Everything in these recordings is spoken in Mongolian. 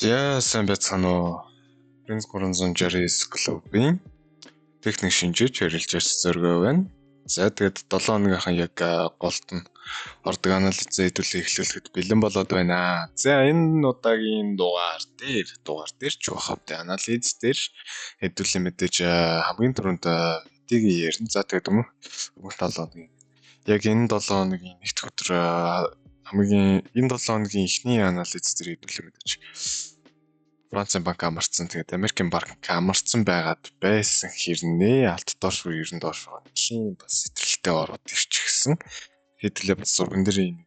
За сайн байцгаана уу. Prince 369 клубын техник шинжиж ярилж ирс зөргөө байна. За тэгээд 7 хоногийнхан яг голт нь ордог анализ хэдүүлээ эхлүүлэхэд бэлэн болоод байна. За энэ удаагийн дугаар дээр ч бахавтай анализ дээр хэдүүлээ мэдээж хамгийн түрүүнд эдийг ярина. За тэгээд өмнөх 7 хоногийн яг энэ 7 хоногийн нэгд өдөр хамгийн энэ 7 хоногийн эхний анализ дээр хэдүүлээ мэдээж Францын банк амарцсан, тэгээд Америкийн банк амарцсан байгаад байсан хэрнээ алт доош руу ерөн доош нэлийн бас сэтрэлтэй ороод ирчихсэн. Хэдүүлээ бас зурган дээр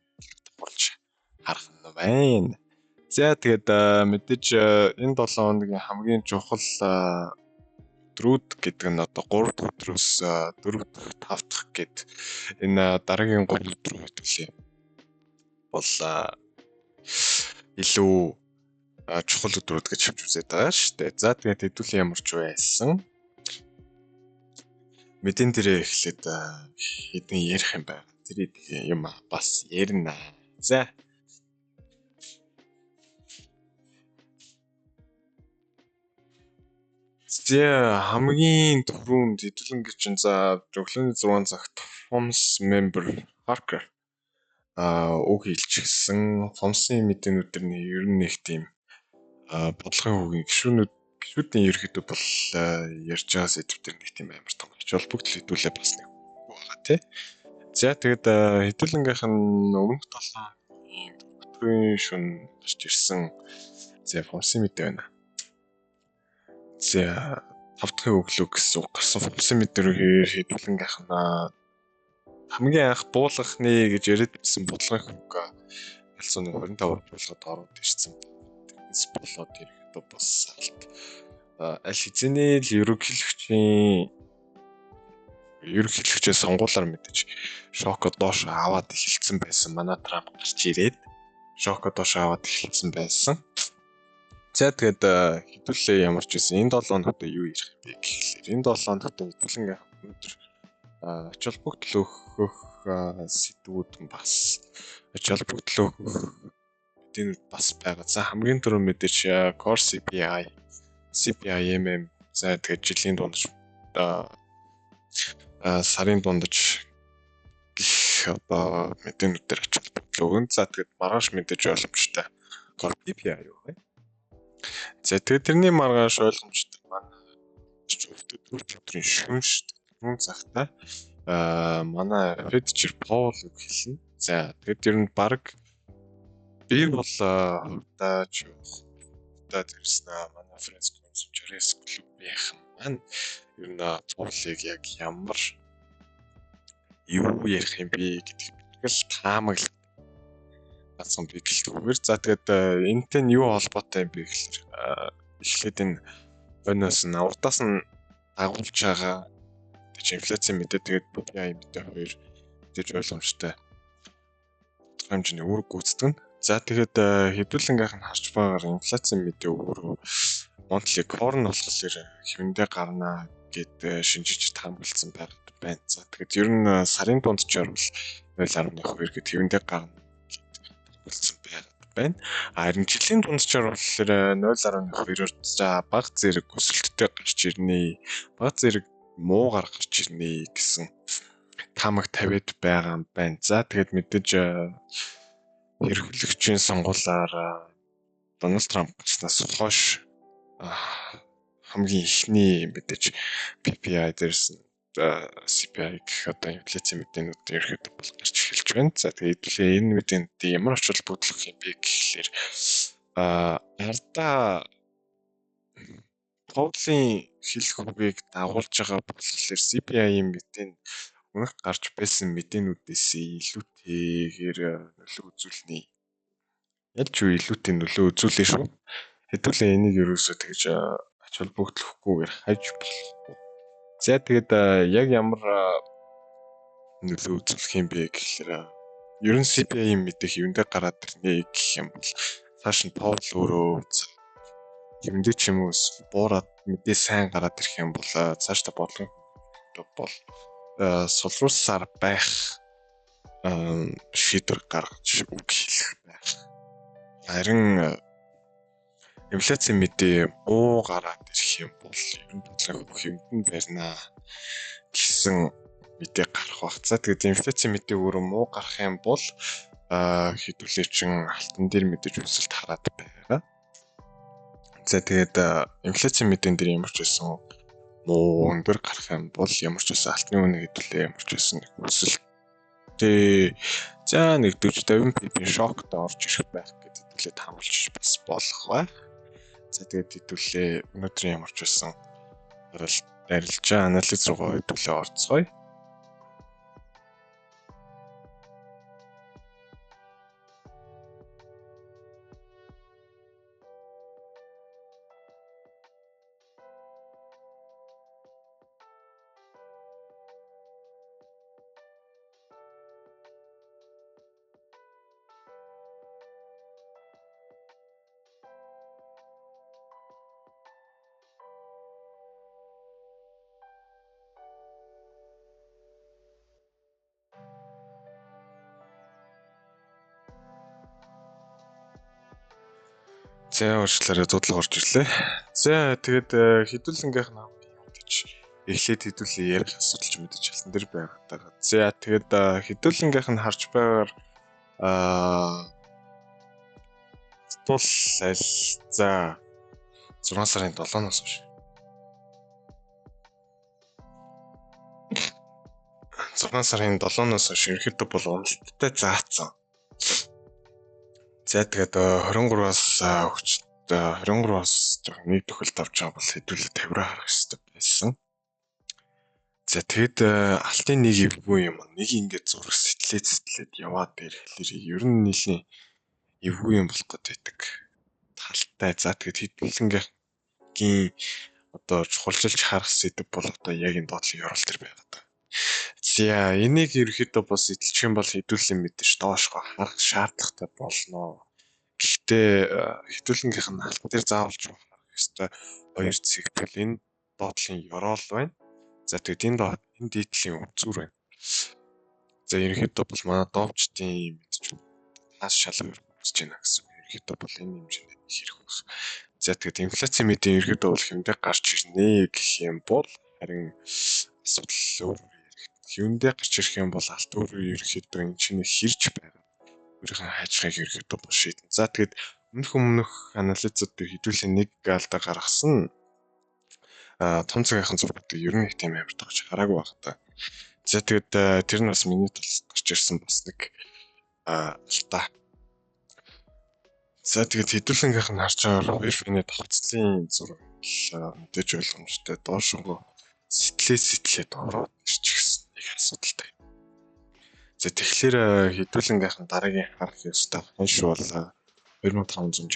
тохиолж харах нь байна. За тэгээд мэдээж энэ 7 хоногийн хамгийн чухал өдрүүд гэдэг нь одоо 3 дахь өдрөөс 4 дахь 5 дахь гэд энэ дараагийн 3 өдөр хэдүүлээ бол илүү чухал өдрүүд гэж хэлж үзээд байгаа шүү дээ. За тэгээд хэдүүлээ ямар ч байсан мэдэн дээрээ эхлээд хэдэн ярих юм байна. Тэр юм бас ярина. За хамгийн түрүүнд хэдүүлэн гэж чинь за өглөөний 6 цагт FOMS member Parker үг хэлчихсэн. FOMS-ийн мэдээнүүд нь ер нь нэг тийм бодлогын үгийн гишүүдийн ерөөдөө бол ярьж байгаа сэдвээр нэг тийм амар том ач холбогдол хэдүүлээ бас нэг байгаа тий. За тэгээд хэдүүлэнгийнх нь өмнөх 7 өдрийн шөнө гарч ирсэн. За FOMS-ийн мэдээ байна. За 5 дахь өглөө гэсэн үг гарсан FOMS-ийн мэдээ хэдүүлэнгийнх нь хамгийн анх буулгахны гэж яриад байсан бодлогын үг ялцууны 25% болгоод ороод ирсэн. Болоод ирэхэд бас аль хэзээ л ерөнхийлөгчийн сонгуулиар мэдээж шоко доош аваад эхэлсэн байсан. Манай Трамп гарч ирээд шоко доош аваад эхэлсэн байсан. За тэгээд хэдүүлээ ямар ч байсан энэ 7 хоногт юу ярих юм бэ гэхлээр энэ 7 хоногт хэдүүлэн өнөөдөр ач холбогдол өгөх сэдвүүд бас ач холбогдол өгөх мэдээнд бас байгаа. За хамгийн түрүү мэдээж Core CPI, CPIMM за тэгээд жилийн дундаж сарын дундаж гэх одоо мэдээнүүдээр ач холбогдол өгөн. За тэгээд маргааш мэдээж ойлгомжтой Core PPI юу вэ? За тэгээд тэрний маргааш ойлгомжтой манай өдрийн шөнө шүү дээ. Түрүүн цагтаа манай Fed Chair Powell үг хэлнэ. За тэгээд ер нь баг би бол хурдаач тэрснэ манай French Consumer клубийнхан маань ер нь Powell-ыг яг ямар юу ярих юм бэ гэдгийг л таамаглаж бацсан би гэлтгүүгээр. За тэгээд энэтэй нь юу холбоотой юм бэ гэхэлэр эхлээд энэ өнөөс нь урдаас нь дагуулж байгаа инфляцийн мэдээ тэгээд PPI мэдээ хоёр гэж ойлгомжтой хэмжээний үүрэг гүйцэтгэн. За тэгээд хэдүүлэнгийнх нь харж байгаагаар инфляцийн мэдээ өөрөө monthly core нь болохоор хэвэндээ гарна гэд шинжиж таамагласан байна. За тэгээд ер нь сарын дунджаар бол 0.2 гэд хэвэндээ гарна болсон байна. Харин жилийн дунджаар болохоор 0.2-оор за бага зэрэг өсөлттэй гарч ирнэ. Бага зэрэг муугаар гарч ирнэ гэсэн таамаг тавиад байгаа юм байна. За тэгээд мэдээж ерөнхийлөгчийн сонгуулиар Дональд Трамп гарснаас хойш хамгийн ихний мэдээж PPI дээрс CPI гэх одоо инфляцийн мэдээнүүд ерөөхдөө бол гарч эхэлж байна. За тэгээд хэдүүлээ энэ мэдээнд ямар ач холбогдол өгөх юм бэ гэхлээр ардаа Powell-ийн хэлэх үгийг дагуулж байгаа болохоор CPI-ийн мэдээнд өмнөх гарч байсан мэдээнүүдээс илүүтэйгээр нөлөө үзүүлнэ. Ялч юу илүүтэй нөлөө үзүүлнэ шүү. Хэдүүлээ энийг ерөөсөө тэгж ач холбогдол өгөхгүйгээр хайж болох. За тэгээд яг ямар нөлөө үзүүлэх юм бэ гэхлээр ер нь CPI-ийн мэдээ хэвэндээ гараад ирнэ гэх юм бол цааш нь Powell өөрөө хэвэндээ ч юм уу буураад мэдээ сайн гараад ирэх юм бол цаашдаа бодлого бол сулруулсаар байх шийдвэр гаргаж үг хэлэх байх. Харин инфляцийн мэдээ муу гараад ирэх юм бол ер нь бодлого бүх юмд барьнаа гэсэн мэдээ гарах бах. За тэгээд инфляцийн мэдээ өөрөө муу гарах юм бол хэдүүлээчин алтан дээр мэдээж өсөлт хараад байгаа. За тэгээд инфляцийн мэдэн дээр ямар ч байсан муу өндөр гарах юм бол ямар ч байсан алтны үнэ хэдүүлээ ямар ч байсан өсөлттэй за нэг 40-50 пипийн шокт орж ирэх байх гэдэг хэдүүлээ таамаглаж бас болох байх. За тэгээд хэдүүлээ өнөөдрийн ямар ч байсан арилжаа анализ руугаа хэдүүлээ орцгоё. За уучлаарай зудлаг орж ирлээ. За тэгээд хэдүүлэнгийнх нь мэдээж эхлээд хэдүүлээ ярих асуудалч мэдээж алтан дээр байгаа. За тэгээд хэдүүлэнгийнх нь харж байгаагаар тул аль за 6 сарын 7-оос хойш 6 сарын 7-оос хойш ерөөхдөө бол уналттай заасан. За тэгээд 23-аас хүчтэй 23-аас нэг төхөлт авч байгаа бол хэдүүлээ 50-аа харах хэрэгтэй байсан. За тэгээд алтын нэг эвгүй юм. Нэг ингээд зураг сэтгэлээд яваад ирэхлээр ер нь нийлний эвгүй юм болох гэдэг талтай. За тэгээд хэдүүлэнгийнхэн одоо чухалчилж харах сэдв бол одоо яг энэ доотлын ёроол төр байгаа. За энийг ерөөхдөө бас эзэлчих юм бол хэдүүлэн мэдээж доошгоо харах шаардлагатай болно. Гэхдээ хэдүүлэнгийнх нь алтан дээр заавалж харах ёстой хоёр зэг бол энэ доотлын ёроол байна. За тэгээд энэ дээдлийн үзүүр байна. За ерөөхдөө бол манай доовчдын мэдж таас шалгуур үзэж байна гэсэн. Ерөөхдөө бол энэ хэмжээнд хэрэг байх. За тэгээд инфляцийн мэдээ ерөөхдөө бол хэмдээ гарч ирнэ гэх юм бол харин асуудал өөр юундээ гарч ирэх юм бол алт өөрөө ерөөхдөө энэ чинь хэрж байгаа. Өөрийнхөө хайчхыг ерөөхдөө бол шийдэн. За тэгээд өмнөх анализууд дээр хэдүүлээ нэг гаалда гаргасан том цагийнхан зургуудыг ер нь их тийм амар тооч хараагүй байх та. За тэгээд тэр нь бас миний талд гарч ирсэн бас нэг алтаа. За тэгээд хэдүүлэнгийнх нь харж байгаа верфины тогтцлын зураг мэдээж ойлгомжтой доошгоо сэтгэлээд ороод ирчихсэн нэг асуудалтай. За тэгэхээр хэдүүлэнгийнх нь дараагийн харах ёстой хонш бол 2560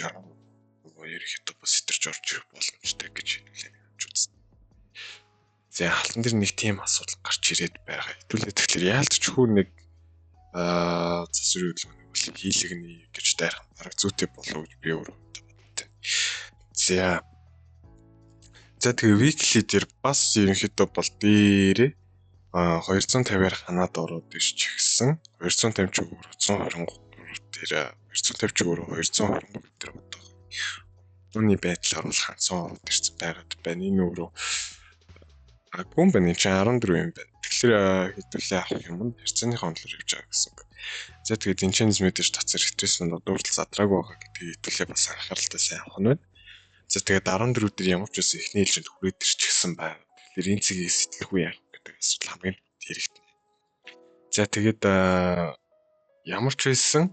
ерөөхдөө бас сэтэрч орж ирэх боломжтой гэж хэдүүлээ гэж үзсэн. За алтан дээр нэг тийм асуудал гарч ирээд байгаа. Хэдүүлээ тэгэхээр яалтч хүү нэг засварын хөдөлгөөнийг бол хийлэгнэ гэж дайрах арга зүйтэй болов гэж би өөрөө боддог. За тэгээ weekly дээр бас ерөнхийдөө бол дээрээ 250-аар ханаад ороод ирчихсэн. 250 ч өөр 123 дээр 250 ч өөр 223 дээр одоо үүний байдлаар бол ханцсан ороод ирсэн байгаад байна. Энэ өөрөө агуун байна чи 14 юм байна. Тэгэхээр хэдүүлээ авах юм нь харьцааны хондлоор явж байгаа гэсэн. За тэгээд энэ чинь мэдээж тацар ретресмент дурдл задраагүй байгаа гэдгийг хэдүүлээ бас анхааралтай сайн авах нь байна. За тэгээд 14 дээр ямар ч байсан эхний ээлжинд хүрээд ирчихсэн байна. Тэгэхээр энэ цэгийг сэтгэхгүй яах гэдэг асуудал хамгийн хэрэгтэй. За тэгээд ямар ч байсан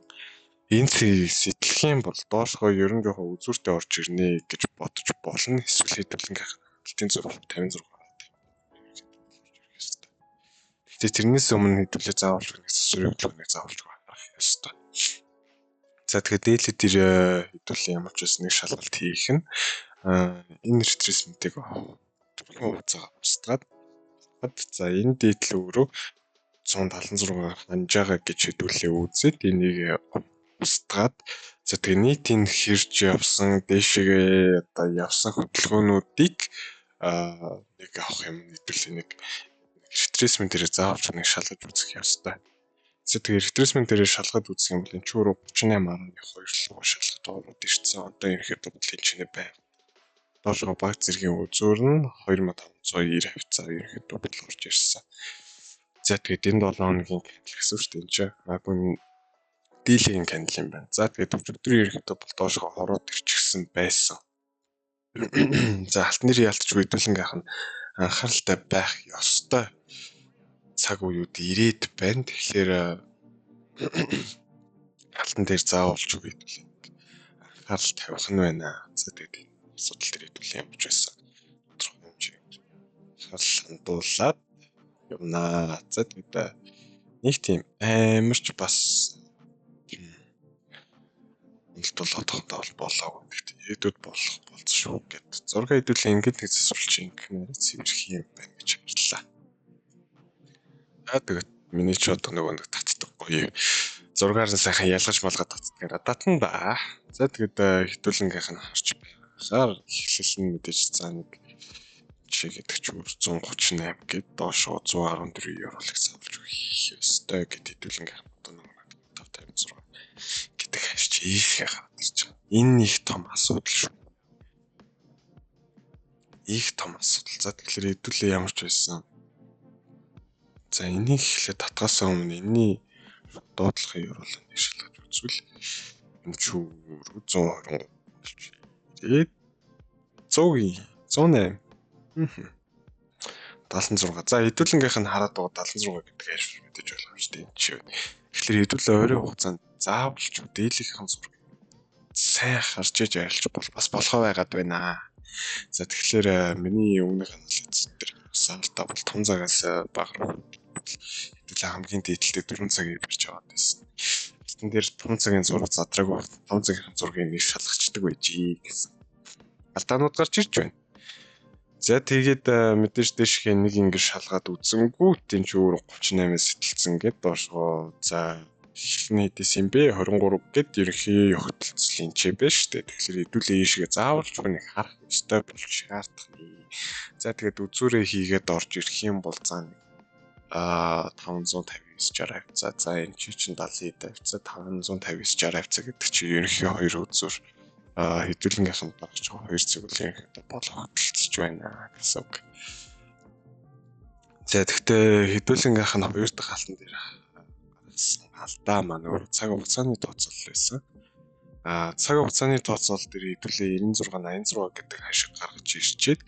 энэ цэгийг сэтгэх юм бол доошгоо ерөн жоохон үзүүртэй орж ирнэ гэж бодож болно. Эсвэл хэдүүлэнгийнх алтын зураг 56. Гэтэ тэрнээс өмнө хэдүүлээ заавалж нэг засварын хөдөлгөөнийг заавалж гаргах ёстой. За тэгээд дээлээ дээр хэдүүлээ ямар ч байсан нэг шалгалт хийх нь энэ ретресментийг хугацаа устгаад за энэ дээдл өөрөө 176 ханжаага гэж хэдүүлээ үзээд энийг устгаад за тэгээд нийтийн хэрж явсан дээшээ одоо явсан хөдөлгөөнүүдийг нэг авах юм хэдүүлээ нэг ретресмент дээр заавалж нэг шалгаж үзэх ёстой. За тэгээд ретресмент дээр шалгаж үзэх юм бол энэ ч өөрөө 38.2 руу шалгаж ороод ирсэн. Одоо ерөнхийдөө бодлын чинээ байна. Доошоо баг зэргийн үзүүр нь 2590 хавцаар ерөнхийдөө бодол орж ирсэн. За тэгээд энэ 7 хоногийн кандл гэсэн шүү дээ энэ чинь. Гүн дийлгийн кандл юм байна. За тэгээд өдөр ерөнхийдөө бол доошоо ороод ирчихсэн байсан. За алтан нэр ялтч үйдүүлэнх нь анхааралтай байх ёстой цаг үеуд ирээд байна. Тэгэхээр алтан дээр заавалч үйдүүлэнх анхаарал тавих нь байна. За тэгээд асуудал дээр хэдүүлэн явж байсан. Тодорхой хэмжээнд анхаарал хандуулаад юмнаа. За тэгээд нэг тийм амарч бас бол одоохондоо болоогүй. Гэхдээ хэдүүд болох болж шүү гэд. Зураг хэдүүлэн ингээд нэг засварч ингэнээр цэвэрх юм байна гэж харлаа. Тэгээд миний ч одоо нэг татдаггүй. Зургаар нь сайхан ялгаж малгад татдагаараа татна да. За тэгээд хэдүүлэнгийнх нь харж байхаар эхлэл нь мэдээж за нэг жишээ гэдэг чи 138 гэд доошоо 114 евролыг савлж өгөх ёстой гэд хэдүүлэнгийнх нь одоо 556 гэдэг хашиж ийшээ гараад ирж байгаа. Энэ их том асуудал шүү. Их том асуудал. За тэгэхээр хэдүүлээ ямар ч байсан. За энийг эхлээд татгаас өмнө энэний дуудлахын евролыг шалгаж үзвэл энэ ч 120 тэгээд 100 108 76. За хэдүүлэнгийнх нь хараад байгаа 76 гэдэг ажил мэдээж болох юм шүү дээ. Энэ чинь. Тэгэхээр хэдүүлээ ойрын хугацаанд заавалч дийлийнхэн зураг сайн харж иж арилж бас болохоо байгаад байна. За тэгэхээр миний өмнөх анализ дээр салтаа бол 5 цагаас бага хэдүүлээ хамгийн дээдлээ 4 цагийг барьж аваад байсан. Алтан дээр 5 цагийн зураг задраагүй 5 цагийн зургийг нэг шалгачдаг байжээ гэсэн. Алдаанууд гарч ирж байна. За тэгээд мэдээж дэшхээ нэг ингэ шалгаад үзсэнгүү тийм ч өөр 38-аас сэтэлцэн гээд доошгоо за эхний хэдээс юм бэ 23 гээд ерөнхий хөтөлцлийн ч бэ штэ. Тэгэхээр хэдүүлээ ийшгээ заавалч хүнийг харах ёстой болж шаардах нь. За тэгээд үзүүрээ хийгээд орж ирэх юм бол за 559 60 хавцаа. За энэ чинь 70 хавцаа 559 60 хавцаа гэдэг чинь ерөнхий хоёр үзүүр хэдүүлэнгийнх нь багч 2 цэглэлийн болох хөтөлцөж байна гэсэн үг. За тэгтээ хэдүүлэнгийнх нь 2 дахь алтан дээр гаргасан алдаа маань өөр цаг хугацааны тооцоол байсан. Цаг хугацааны тооцоол дээр хэдүүлээ 96 86 гэдэг хашиг гаргаж ирчээд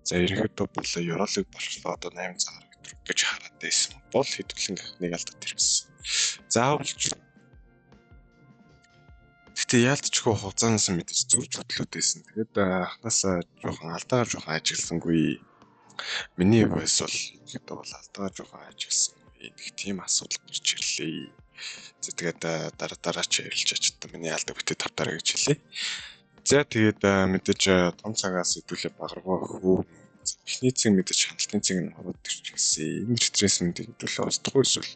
за ерөнхийдөө бол евролыг болчлоо одоо 8 цагаар гэж хараад байсан бол хэдүүлэнгийнх нэг алдаад ирсэн. Заавалч Гэтэ яалтчгүй хугацаанаас мэдээж зурж хөтлөөд байсан. Тэгээд анхнаасаа жоохон алдаагаар жоохон ажигласангүй. Миний хувьд бол ихэд бол алдаагаар жоохон ажигласангүй. Нэг тийм асуудал гарч ирлээ. За тэгээд дараа ч ярилж очтой миний алдаа бүтээ тавтараа гэж хэлээ. За тэгээд мэдээж том цагаас хэдүүлээ багаргаа хөө. Эхний цэг мэдээж хяналтын цэг нь ороод ирчихсэн. Энэ стресс мэдээ хэдүүлээ устдахгүй эсвэл.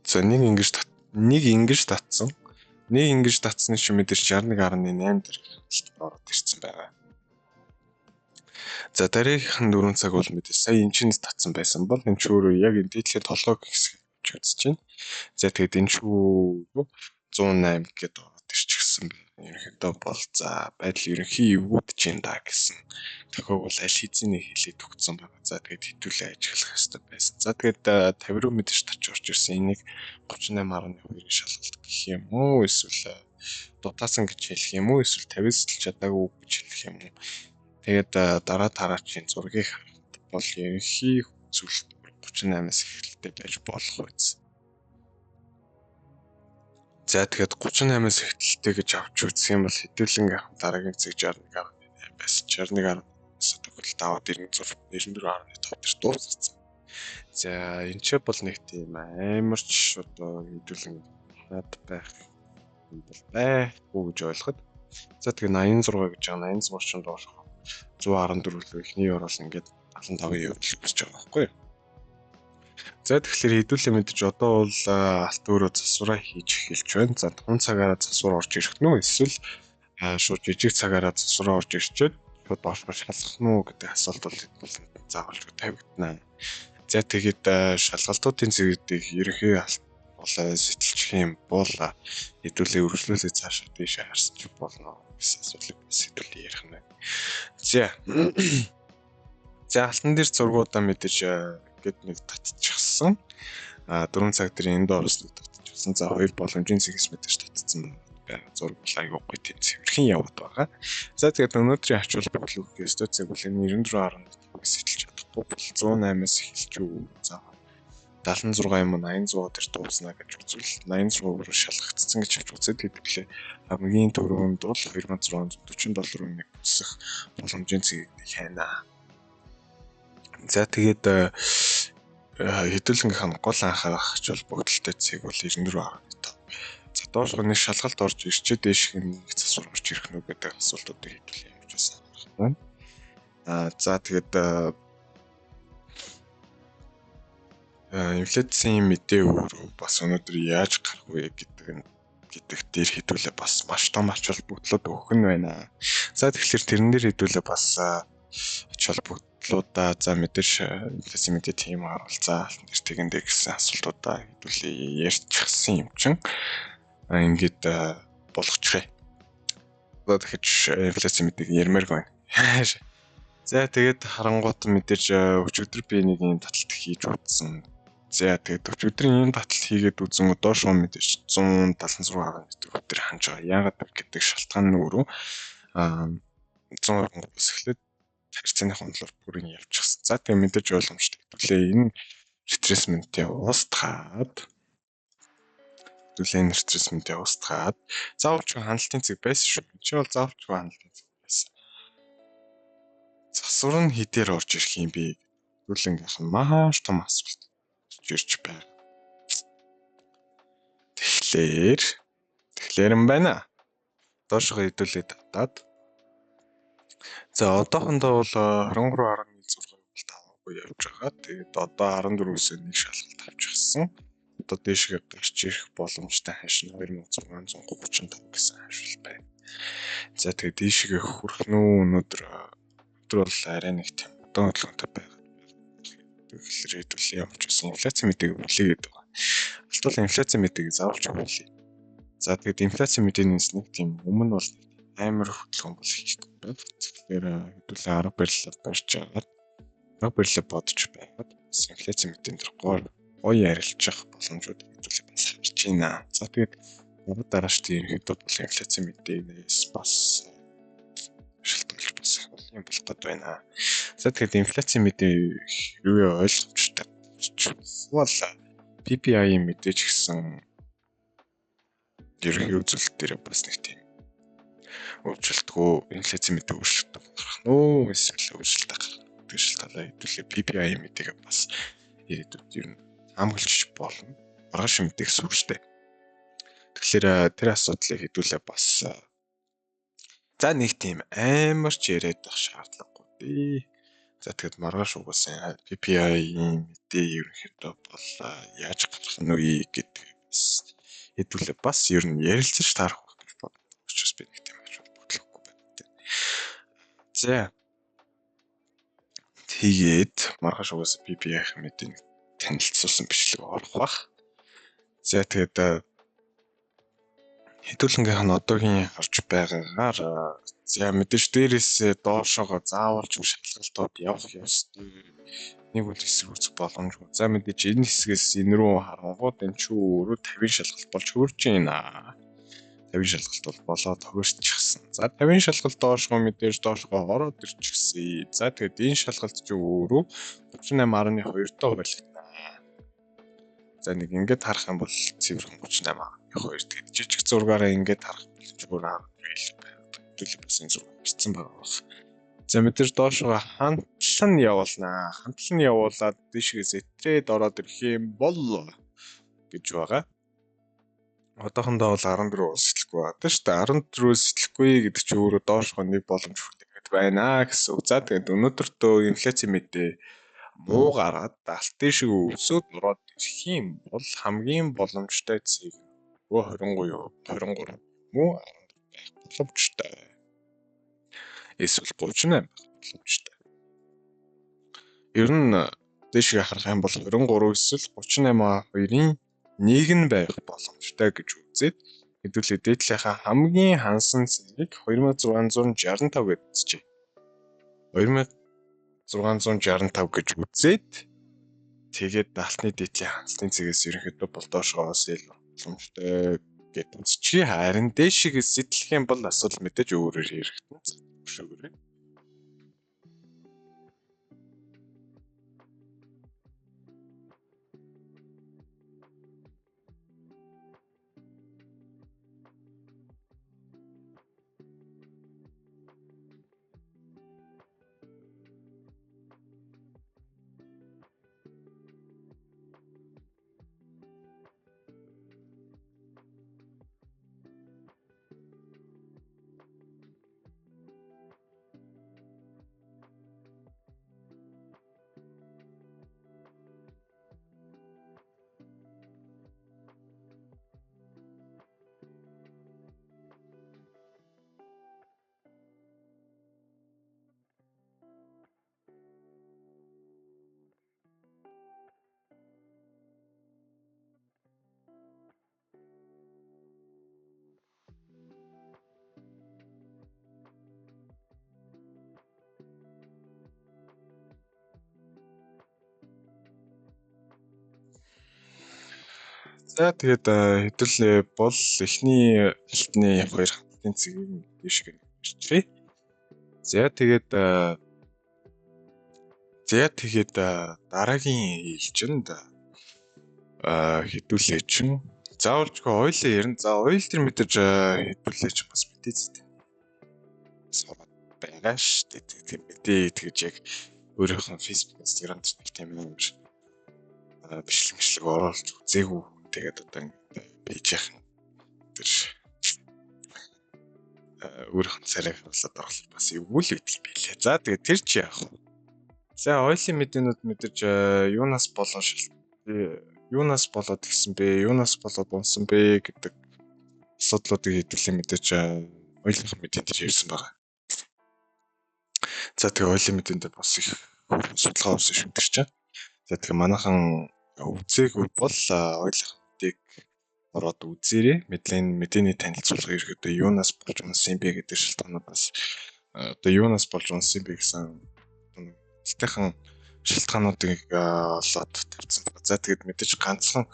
За нэг ингэж татсан. Нэг ингэж татсны чинь мэдээж 61.8 дээр ороод ирсэн байгаа. За дараагийнх нь 4 цаг бол мэдээж сая энэ чинь татсан байсан бол энэ ч өөрөө яг энэ дээдлээ толгойг хэсэг үзэж байна. За тэгээд энэ ч 108 гэдэг ороод ирчихсэн байна. Ерөнхийдөө бол за байдал ерөнхий эвгүүд чинь да гэсэн тохиог бол аль хэзээ хэлээд өгсөн байгаа. За тэгээд хэдүүлээ ажиглах хэрэгтэй байсан. За тэгээд 50 руу мэдээж тач орж ирсэн. Энийг 38.2-ыг шалгалт гэх юм уу эсвэл дутаасан гэж хэлэх юм уу эсвэл 50-с л чадаагүй гэж хэлэх юм уу. Тэгээд дараачийн зургийг харахад бол ерөнхий зүйлс 38-аас эхэлтэй байж болох байсан. За тэгээд 38-аас эхэлтэй гэж авч үзэх юм бол хэдүүлэн дараагийн цэг 61.8 байсан. 61.9 төгөл даваад 94.5 дээр дууссан. За энэ ч бол нэг тийм амарч одоо хэдүүлэн над байх юм бол байхгүй гэж ойлгоход. За тэгээд 86 гэж байгаа 86 ч доош 114 л ихний евроос ингээд 75 евро болж байгаа байхгүй юу? За тэгэхээр хэдүүлээ мэдээж одоо бол алт өөрөө засвараа хийж эхэлж байна. За 5 цагаараа засвар орж ирэх нь үү эсвэл шууд жижиг цагаараа засвараа орж ирчээд шууд доошоо шалгах нь үү гэдэг асуулт бол заавалж тавигдана. За тэгээд шалгалтуудын зэрэгдэх ерөнхий сургуулаа сэтэлчих юм бол хэдүүлээ өргөжлүүлээ цаашаа тийшээ харсан ч болно гэсэн асуудлыг бас хэдүүлээ ярих нь. За. За алтан дээр зургуудаа мэдээж гээд нэг татчихсан. 4 цаг дээр энд орсныг татчихсан. За 2 боломжийн зэгс мэдээж татцсан байна. Зураг айгуугүй тийм цэвэрхэн яваад байгаа. За тэгээд өнөөдрийн ач холбогдол үгүй ситуацийг бүлээн 94.1 сэтэл чадахгүй бол 108-аас эхэлж үү. За 76 юм 86 дээр дуусна гэж үзвэл 86 руу шалгагдсан гэж хэлж үзээд хэдүүлээ хамгийн түрүүнд бол $2647 нэг өсөх боломжийн цэгийг хайна. За тэгээд хэдүүлэн гол анхаарах ач холбогдолтой цэг бол 94.5. За доош нэг шалгалт орж ирчээ дээш нэг засвар орж ирэх нүг гэдэг асуултуудыг хэдүүлээ явж байсан байна. За тэгээд инфляцийн мэдээ өөрөө бас өнөөдөр яаж гарах вэ гэдэг дээр хэдүүлээ бас маш том ач холбогдлууд өгөх нь байна. За тэгэхээр тэрэн дээр хэдүүлээ бас ач холбогдлуудаа за мэдээж инфляцийн мэдээ тийм харуулцаа нэр тэгэндээ гэсэн асуултуудаа хэдүүлээ ярьчихсан юм чинь ингээд болгочихъя. Одоо тэгэхээр инфляцийн мэдээг ярмаар байна. За тэгээд харангуут мэдээж өчигдөр би нэг юм таталт хийж үзсэн. За тэгээд өчигдрийн энэ таталт хийгээд үзэн доош мэдээж 176.4 өдөр ханж байгаа. Яагаад гэдэг шалтгаан нь өөрөө 100% эхлээд харьцааны хондлоор бүрийн явчихсан. За тэгээд мэдээж ойлгомжтой. Хэдүүлээ энэ ретресментээ устгаад заавалчгүй хандлтын цэг байсан шүү. Чи бол заавалчгүй хандлтын цэг байсан. Засвар нь хідээр орж ирэх юм бэ? Хэдүүлэнгийнх нь маш том асуулт ирж байна. Тэгэхээр юм байна. Доошоо хэдүүлээ татаад. За одоохондоо бол 23.6 тавгүй явж байгаа. Тэгээд одоо 14-өөс нэг шалгалт авчихсан. Одоо дээшгээ гарч ирэх боломжтой хашин 2635 гэсэн хашил байна. За тэгээд дээшгээ хүрэх нь өнөөдөр бол арай нэг тийм удаан хөдөлгөөнтэй байгаа. Тэгэхээр хэдүүлээ явж байсан инфляцийн мэдээг үлээгээд байгаа. Алтуул инфляцийн мэдээг заавалж үлээ. За тэгээд инфляцийн мэдээнээс нэг тийм өмнө бол амар хөдөлгөөн бол хийхгүй байна. Тэгэхээр хэдүүлээ арга барилаа барьж байгаа. Арга барилаа бодож байгаад инфляцийн мэдээнд гоё ярилцах боломжууд хэдүүлээ бас харж байна. За тэгээд дараач тийм хэдүүд бол инфляцийн мэдээнээс бас шалтгаалж бас юм болох гээд байна. За тэгээд инфляцийн мэдээ юу ойлгомжтой. Бол PPI мэдээж гисэн ерөнхий үзүүлэлт дээр бас нэг тийм өөрчлөлтгүй инфляцийн мэдээ өөрчлөлт гарах нөө эсвэл өөрчлөлт гарах гэдэг шалтгаалаа хэдүүлээ PPI мэдээг бас ирээдүйд ер нь хамгаалж болно. Маргааш мэдээх сүртэй. Тэгэхээр тэр асуудлыг хэдүүлээ бас за нэг тийм амар ч яриад байх шаардлагагүй дээ. За тэгэд маргааш угаасаа PPI-ийн мэдээ ерөнхийдөө бол яаж гарах нь вэ гэдэг бас хэдүүлээ бас ер нь ярилцаж таарах гэж бодож бас би нэг тийм ач холбогдлохгүй байна. За тэгээд маргааш угаасаа PPI-ийн мэдээг танилцуулсан бичлэг орох бах. За тэгээд хэдүүлэнгийнх нь одоогийн харж байгаагаар за мэдээж дээрээсээ доошоогоо заавалж шалгалтууд явах ёстой. Нэг үл хэсэг үүсэх боломжгүй. За мэдээж энэ хэсгээс энэ рүү харангууд энэ ч өөрөө 50 шалгалт болж хөрж байна. 50 шалгалт бол болоод хөрчихсөн. За 50 шалгалт доошгоо мэдээж доошгоо ороод ирчихсэн. За тэгээд энэ шалгалт ч өөрөө 38.2 тоо байлгана. За нэг ингээд харах юм бол цэвэрхэн 38.2 тэгээд жижиг зургаараа ингээд харах бол зүгээр хэлбэл бас энэ зураг бичсэн байгаа. За мэдээж доошгоо хандлан явуулнаа. Хандлан явуулаад дээшгээ сэтрээд ороод ирэх юм бол гэж байгаа. Одоохондоо бол 14 сэтлэхгүй байна шүү дээ. 14 сэтлэхгүй гэдэг чинь өөрөө доошгоо нэг боломж хүлээгээд байна гэсэн үг. За тэгээд өнөөдөртөө инфляцийн мэдээ муу гараад алтын шиг өсөд ороод ирэх юм бол хамгийн боломжтой цэг 23 муу боломжтой. Эсвэл 38 боломжтой. Ер нь дээшгээ харах юм бол 23 эсвэл 38.2-ын нэг нь байх боломжтой гэж үзээд хэдүүлээ дээдлийнхаа хамгийн хансан зэрэг 2665 гэж үзчихье. 2665 гэж үзээд тэгээд алтны дээдлийн хансны цэгээс ерөнхийдөө болдоошгоос илүү боломжтой гэж үзчихье. Харин дээшигээс зэтлэх юм бол асуудал мэдээж өөрөөр хэрэгтэн. Өшөөгөрөө. За тэгээд хэдүүлээ бол эхний алтны 2 хандлтын цэгийг дээшгээ ирчихье. За тэгээд дараагийн ээлжинд хэдүүлээ чин заавалжгүй ойлоо ярина. За ойл төр мэдээж хэдүүлээ чин бас мэдээ зүйтэй. Сороод байгаа шүү дээ. Тийм мэдээ тэгж яг өөрийнхөө Facebook, Instagram дээр нэг тийм юм бичлэг оруулж үзээгүй. Тэгээд одоо ингээд пэйж яхан тэр өөрийнхөө царайг харуулаад оруулах бас эвгүй л үйдэл билээ. За тэгээд тэр чи яах вэ? За ойлын мэдээнүүд мэдээж юунаас болоод гисэн бэ? Юунаас болоод унсан бэ гэдэг асуудлуудыг хэдүүлээ мэдээж ойлынхаа мэдээнд дээр ярьсан байгаа. За тэгээд ойлын мэдээнд дээр бас их судалгаа авсан шүү дээ чинь. За тэгээд манайхан үзээгүй бол ойлынхаа мэдээг ороод үзээрэй. Мэдээний танилцуулга ерөөдөө юунаас болж унсан бэ гэдэг шалтгаануудаас одоо юунаас болж унсан бэ гэсэнэлтэйхэн шалтгаануудыг олоод тавьсан байна. За тэгээд мэдээж ганцхан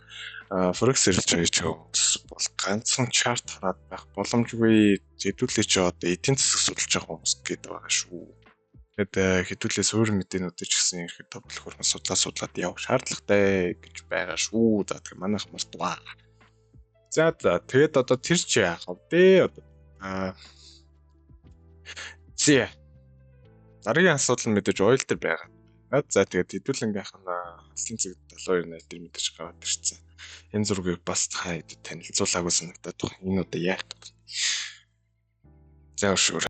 Forex эрэлж байж бол ганцхан чарт хараад байх боломжгүй. Хэдүүлээ чи одоо эдийн засаг судалж байгаа хүмүүс гэдэг байгаа шүү. Тэгээд хэдүүлээ суурь мэдээнүүдийг ч гэсэн ерөөдөө төлхөрөн судлаад явах шаардлагатай гэж байгаа шүү. За тэгээд манайх мартваа. За тэгээд одоо тэр чи яах вэ? Зэ. Дараагийн асуудал нь мэдээж ойл дээр байгаа. За тэгээд хэдүүлэнгийнх нь хаслын цэг 7280 дээр мэдээж гараад ирсэн. Энэ зургийг бас хаад танилцуулаагүй санагдаад байна. Энэ удаа яах вэ? За шүү.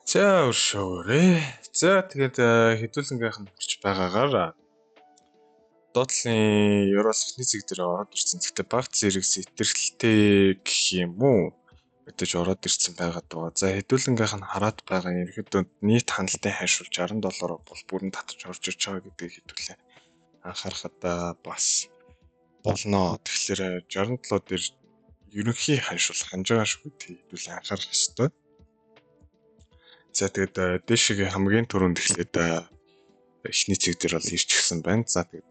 За өршөөрэй. За тэгээд хэдүүлэнгийнх нь хүрч байгаагаар доотлын Еврол эхний зэг дээр ороод ирсэн. Гэхдээ багц зэрэг сэтэрхэлтэй гэх юм уу? мэдээж ороод ирсэн байгаа даа. За хэдүүлэнгийнх нь хараад байгаа ерөөдөө нийт хандлтын хойшуул $60 бол бүрэн татаж орж ирж байгаа гэдгийг хэдүүлээ анхаарахад бас болно. Тэгэхээр 67 дээр ерөнхий ханшуул ханж байгаа шүү гэдгийг хэдүүлээ анхаарах ёстой. За тэгээд дээшгийн хамгийн түрүүнд эхлээд эхний цэг дээр бол ирч гисэн байна. За тэгээд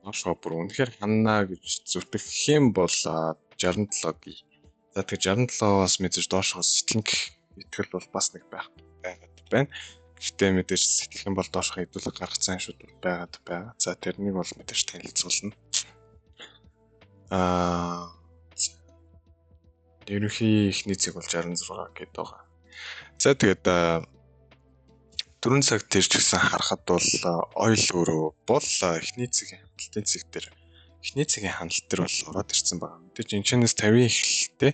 доошоо бүр үнэхээр ханна гэж зүтгэх юм бол 67-гийн. За тэгээд 67-аас мэдээж доошоо сэтгэнх итгэл бол бас нэг байгаад байна. Гэхдээ мэдээж сэтгэх юм бол доошоо хэдүүлэг гаргацсан шүүд байгаад байгаа. За тэрнийг бол мэдээж танилцуулна. Ерөнхий эхний цэг бол 66 гэдэг байгаа. За тэгээд 4 цаг тэрч гэсэн харахад бол ойл өөрөө бол эхний цэгийн хандлтын цэг дээр эхний цэгийн хандлт төр бол ороод ирсэн байна. Мэдээж энэ чинээс 50 эхлэлтэй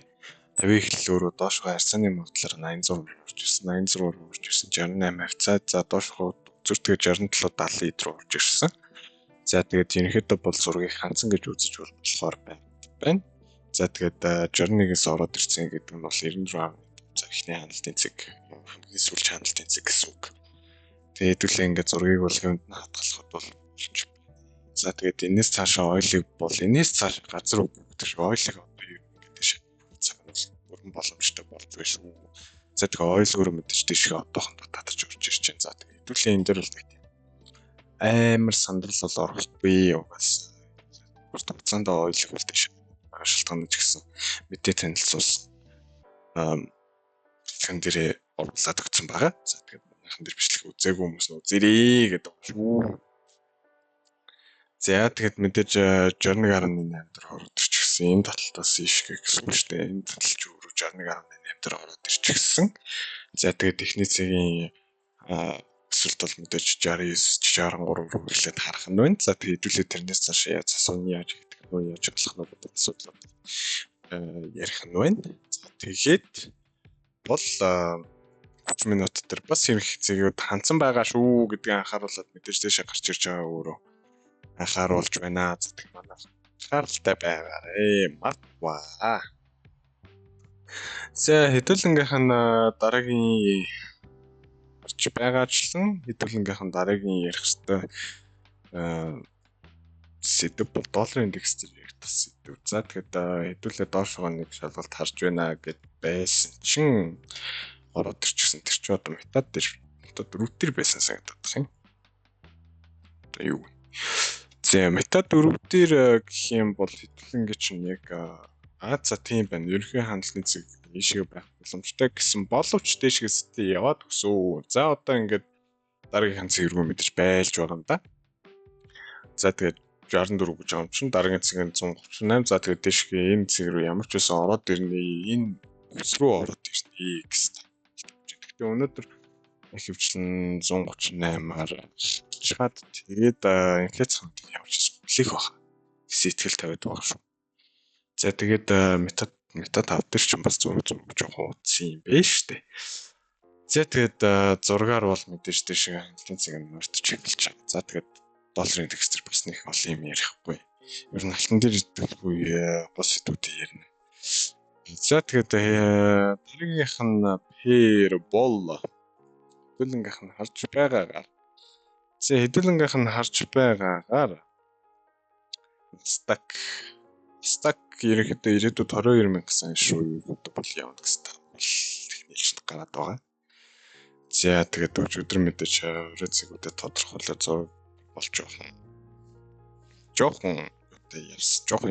50 эхлэл өөрөө доошгоо харьцааны мөрдлөөр 86 орж ирсэн. 86 орж ирсэн 68 хавцаа. За доошгоо зүртгээ 67 70 руу орж ирсэн. За тэгээд ерөнхийдөө бол зургийг хандсан гэж үзэж болохоор байна. За тэгээд 61-ээс ороод ирсэн гэдэг нь бол 96. За эхний хандлтын цэг хамгийн сүүлч хандлтын цэг гэсэн үг. Тэгээд хэдүүлээ ингээд зургийг бол юмд нь хатгалахад бол болж байна. За тэгээд энэс цаашаа ойлыг бол энэс цааш газар өгдөг шиг ойлыг одоо юу гэдэг шиг цагнаас бүрэн боломжтой болж байна шүү. За тэгээд ойл өөрөө мэдээж тийшээ одоохондоо татаж орж ирж байна. За тэгээд хэдүүлээ энэ дээр бол амар сандрал бол орохгүй угаас. Уртцаанд ойлыг бол тийш шалтгаан ч гэсэн мэдээ танилцуулсан. Хэн дээрээ оруулаад өгсөн байгаа. За тэгээд хэн дээр бичлэг үзээгүй хүмүүс нь үзэрээ гэдэг шүү. За тэгээд мэдээж 61.8 дээр ороод ирчихсэн. Энэ таталтаас ишгэ гэсэн үг шүү дээ. Энэ таталч өөрөө 61.8 дээр ороод ирчихсэн. За тэгээд техник цэгийн эсвэл бол мэдээж 69 63 руу ирлээд харах нь байна. За тэгээд хэдүүлээ тэрнээс цааш яаж асууны яаж гэдэг нь яаж болох нь гэдэг асуудал ярих нь байна. За тэгээд бол 30 минут дээр бас ирэх зэгийг хандсан байгаа шүү гэдгийг анхааруулад мэдээж дэшээ гарч ирж байгаа өөрөө анхааруулж байна. За тэгэх манайх анхааралтай байгаарэ. Мартваа. За хэдүүлэнгийнх нь дараагийн гарч байгаачлан хэдүүлэнгийнх нь дараагийн ярих хэвээр сэдв бол долларын индекс дээр ярих сэдв. За тэгэхэд хэдүүлээ доошгоо нэг шалгалт харж байна гэд байсан чинь ороод ирчихсэн. Тэр чинь одоо метад дөрөвтөр байсан санагдаад байна. Одоо юу? За метад дөрөвтөр гэх юм бол хэдүүлэнгээ чинь яг за тийм байна. Ерөнхий хандлтын цэг ийшээ байх боломжтой гэсэн боловч дэшгээс яваад өгсөө. За одоо ингээд дараагийн цэг рүү мэдэж байлж байгаа юм да. За тэгээд 64 гэж байгаа юм чинь дараагийн цэг нь 138. За тэгээд дэшгээ энэ цэг рүү ямар ч байсан ороод ирнэ. Энэ үс рүү ороод ирнэ гэсэн. Гэхдээ өнөөдөр хөвчлэн 138-аар чад тэгээд инфляц хоног явж хүлээх баг. Сэтгэл тавиад байгаа шүү. За тэгээд метад тавтэр чинь бас зураг жоохон утсан юм байна шүү дээ. За тэгээд зургаар бол мэдээж тийш хандлтын цэг нь мөртөж эхэлж байгаа. За тэгээд долларын индекс төр бас нэг олон юм ярихгүй. Ер нь алтан дээр идэхгүй бас сэдвүүдийг ярина. За тэгээд дараагийнх нь пэр бол хэдүүлэнгийнх нь харж байгаагаар. За хэдүүлэнгийнх нь харж байгаагаар стак ерөнхийдөө ирээдүйд 22,000 гэсэн шүү бол явна гэсэн техникч гараад байгаа. За тэгээд өдөр мэдээж рецэгүүдэд тодорхойлоод зураг болж жоохон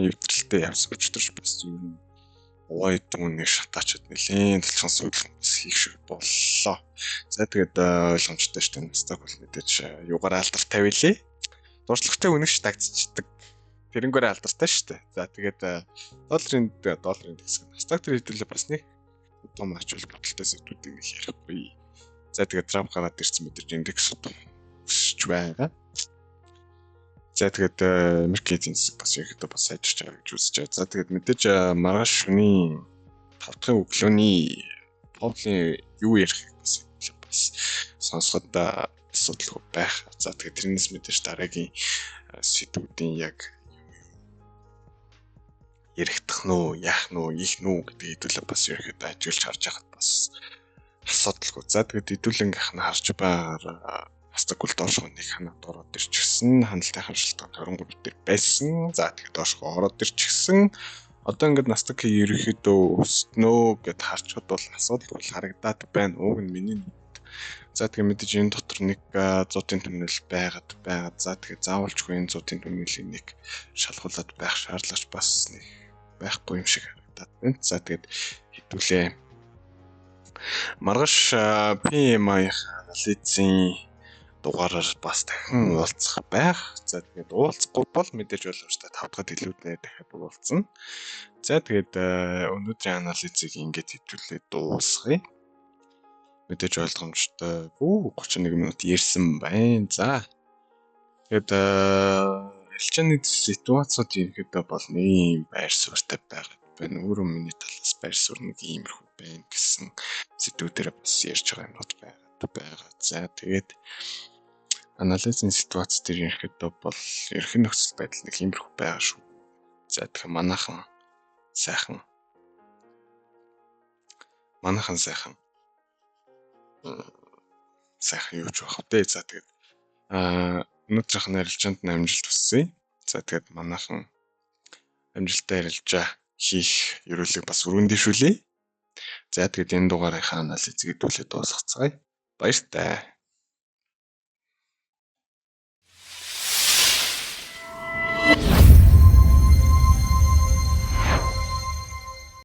эвдрэлтэй явсан өчтөрч бас юм ой түүний шатаачд нэлээд талхан судлах бас хийх шиг боллоо. За тэгээд ойлгомжтой шүү дээ. Сток бол мэдээж юугаар алдарт тавилээ. Дурслагтай үнэгч тагцчихдаг. Тэрнгээр алдартай шүү дээ. За тэгээд долларын индекс сток төр хэдүүлээ бас нэг том ачуул бодолтой сэдвүүдийг ярихгүй. За тэгээд Трамп гараад ирсэн мэдээж индекс өсөж байгаа. За тэгээд Америкийн зинсэг бас ихэд бас сайжирч байгаа гэж үзэж байгаа. За тэгээд мэдээж маргааш шөнийн 5 дахь өглөөний Powell-ийн юу ярих бас сонсоход асуудалгүй байх. За тэгээд тэрнээс мэдээж дараагийн сэдвүүдийн яг яригдах нь уу, яах нь уу, ийх нь үү гэдэг хэдүүлээ бас ерөөхдөө ажиглаж харж байхад бас асуудалгүй. За тэгээд хэдүүлэнгийнх нь харж байгаагаар хастаггүй доошгоо нэг ханаад ороод ирчихсэн. Ханалтынхаа шалтгаан 23 дээр байсан. За тэгээд доошгоо ороод ирчихсэн. Одоо ингээд настаг ерөөхдөө өснөө гэд харчод бол асуудал бол харагдаад байна. Уг нь миний. За тэгээд мэдээж энэ дотор нэг 100-ын түнэл байгаад за тэгээд заавалчгүй энэ 100-ын түнэлийг нэг шалгуулад байх шаардлагач бас нэг байхгүй юм шиг харагдаад байна. За тэгээд хэдүүлээ маргааш PMI анализын дугаараар бас дахин уулзах байх. За тэгээд уулзахгүй бол мэдээж боломжтой 5 дахь илүүднээ дахиад уулзна. За тэгээд өнөөдрийн анализыг ингээд хэвлүүлээд дуусгая. Мэдээж ойлгомжтой. 31 минут ярьсан байна. За. Тэгээд хэлчээний ситуацууд ерөөдөө бол нэг байр суурьтай байгаа байна. Өөрөө миний талаас байр суурь нэг иймэрхүү байна гэсэн сэдвүүдээр бас ярьж байгаа юмнууд байгаа. За тэгээд анализын ситуац дээр ерөөдөө бол ерхэн нөхцөл байдал нэг иймэрхүү байгаа шүү. За тэгэхээр манайхан сайхан юу ч байх вэ. За тэгээд өнөөдрийнх нь арилжаанд амжилт хүсье. За тэгээд манайхан амжилттай арилжаа хийх ерөөлөг бас өргөндөшүүлье. За тэгээд энэ дугаарынхаа анализыг хэдүүлээ дуусгацгаая. Баяртай.